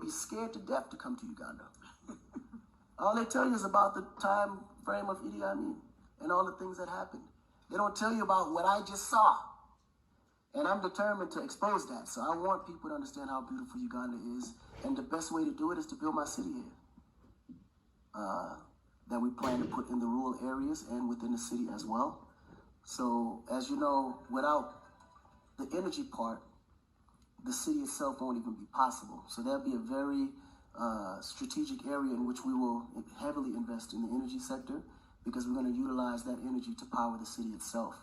be scared to death to come to Uganda. All they tell you is about the time frame of Idi Amin and all the things that happened. They don't tell you about what I just saw. And I'm determined to expose that. So I want people to understand how beautiful Uganda is. And the best way to do it is to build my city here. That we plan to put in the rural areas and within the city as well. So as you know, without the energy part, the city itself won't even be possible. So there'll be a very strategic area in which we will heavily invest in the energy sector, because we're going to utilize that energy to power the city itself.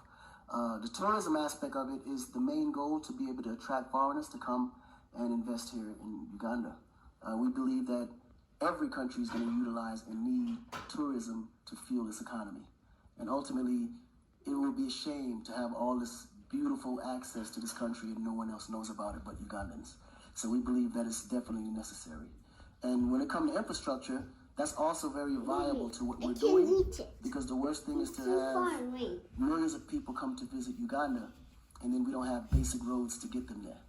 The tourism aspect of it is the main goal, to be able to attract foreigners to come and invest here in Uganda. We believe that every country is going to utilize and need tourism to fuel its economy. And ultimately, it will be a shame to have all this beautiful access to this country and no one else knows about it but Ugandans. So we believe that it's definitely necessary. And when it comes to infrastructure, that's also very viable to what we're doing, because the worst thing is to have millions of people come to visit Uganda and then we don't have basic roads to get them there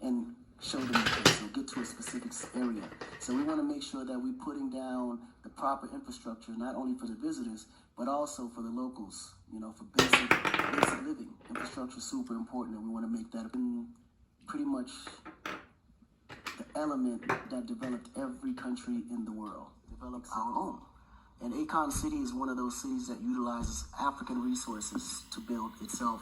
and show them the place or get to a specific area. So we want to make sure that we're putting down the proper infrastructure, not only for the visitors, but also for the locals, you know, for basic living. Infrastructure is super important, and we want to make that pretty much the element that developed every country in the world, developed our own. And Akon City is one of those cities that utilizes African resources to build itself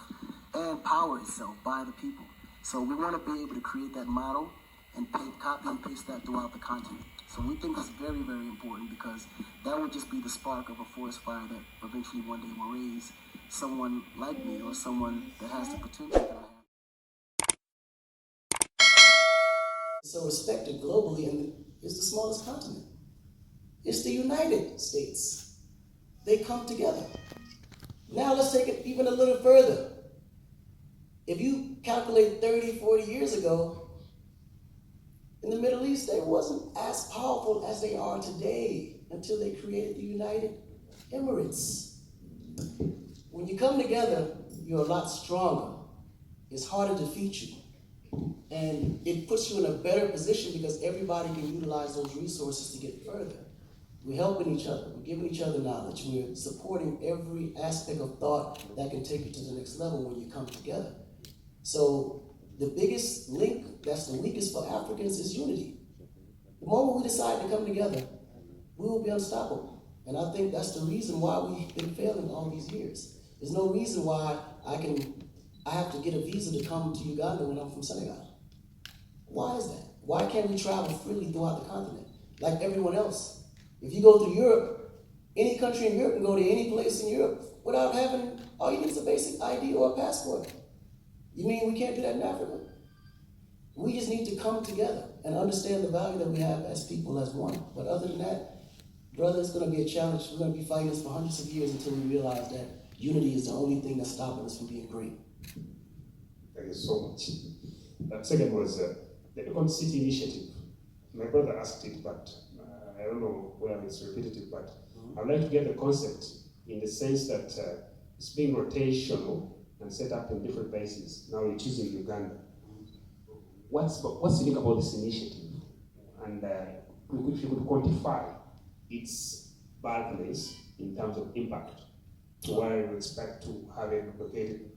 and power itself by the people. So we want to be able to create that model and copy and paste that throughout the continent. So we think it's very, very important, because that would just be the spark of a forest fire that eventually one day will raise someone like me or someone that has the potential that I have. So respected globally, and it's the smallest continent. It's the United States. They come together. Now let's take it even a little further. If you calculate 30, 40 years ago, in the Middle East, they wasn't as powerful as they are today until they created the United Emirates. When you come together, you're a lot stronger. It's harder to defeat you. And it puts you in a better position because everybody can utilize those resources to get further. We're helping each other. We're giving each other knowledge. We're supporting every aspect of thought that can take you to the next level when you come together. So the biggest link that's the weakest for Africans is unity. The moment we decide to come together, we will be unstoppable. And I think that's the reason why we've been failing all these years. There's no reason why I have to get a visa to come to Uganda when I'm from Senegal. Why is that? Why can't we travel freely throughout the continent like everyone else? If you go through Europe, any country in Europe can go to any place in Europe without having, all you need is a basic ID or a passport. You mean we can't do that in Africa? We just need to come together and understand the value that we have as people, as one. But other than that, brother, it's going to be a challenge. We're going to be fighting this for hundreds of years until we realize that unity is the only thing that's stopping us from being great. Thank you so much. The second was the Akon City Initiative. My brother asked it, but I don't know whether it's repetitive, but I'd like to get the concept in the sense that it's being rotational and set up in different places. Now you're choosing Uganda. What's unique about this initiative? And if you could quantify its badness in terms of impact to where you expect to have it located.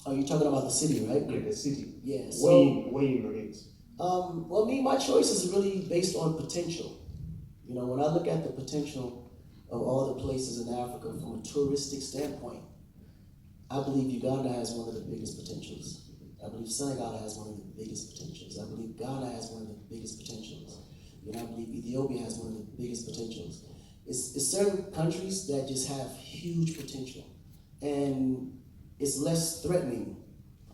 Oh, you're talking about the city, right? Yeah, the city. Yeah. So, weighing on it. Well, my choice is really based on potential. You know, when I look at the potential of all the places in Africa from a touristic standpoint, I believe Uganda has one of the biggest potentials. I believe Senegal has one of the biggest potentials. I believe Ghana has one of the biggest potentials. And I believe Ethiopia has one of the biggest potentials. It's certain countries that just have huge potential. And it's less threatening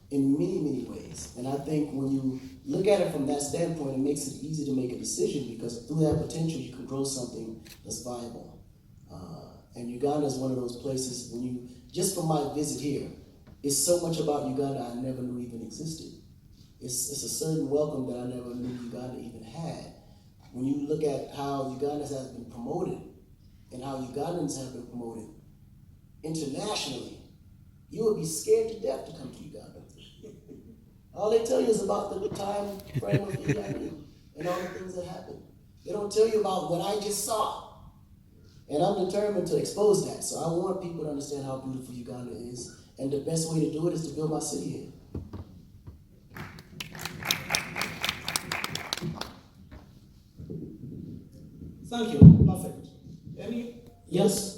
in many, many ways. And I think when you look at it from that standpoint, it makes it easy to make a decision, because through that potential, you can grow something that's viable. And Uganda is one of those places, when you, just from my visit here, it's so much about Uganda I never knew even existed. It's a certain welcome that I never knew Uganda even had. When you look at how Uganda has been promoted and how Ugandans have been promoted internationally, you would be scared to death to come to Uganda. All they tell you is about the time frame of Idi Amin and all the things that happened. They don't tell you about what I just saw. And I'm determined to expose that. So I want people to understand how beautiful Uganda is. And the best way to do it is to build my city here. Thank you. Perfect. Any? Yes.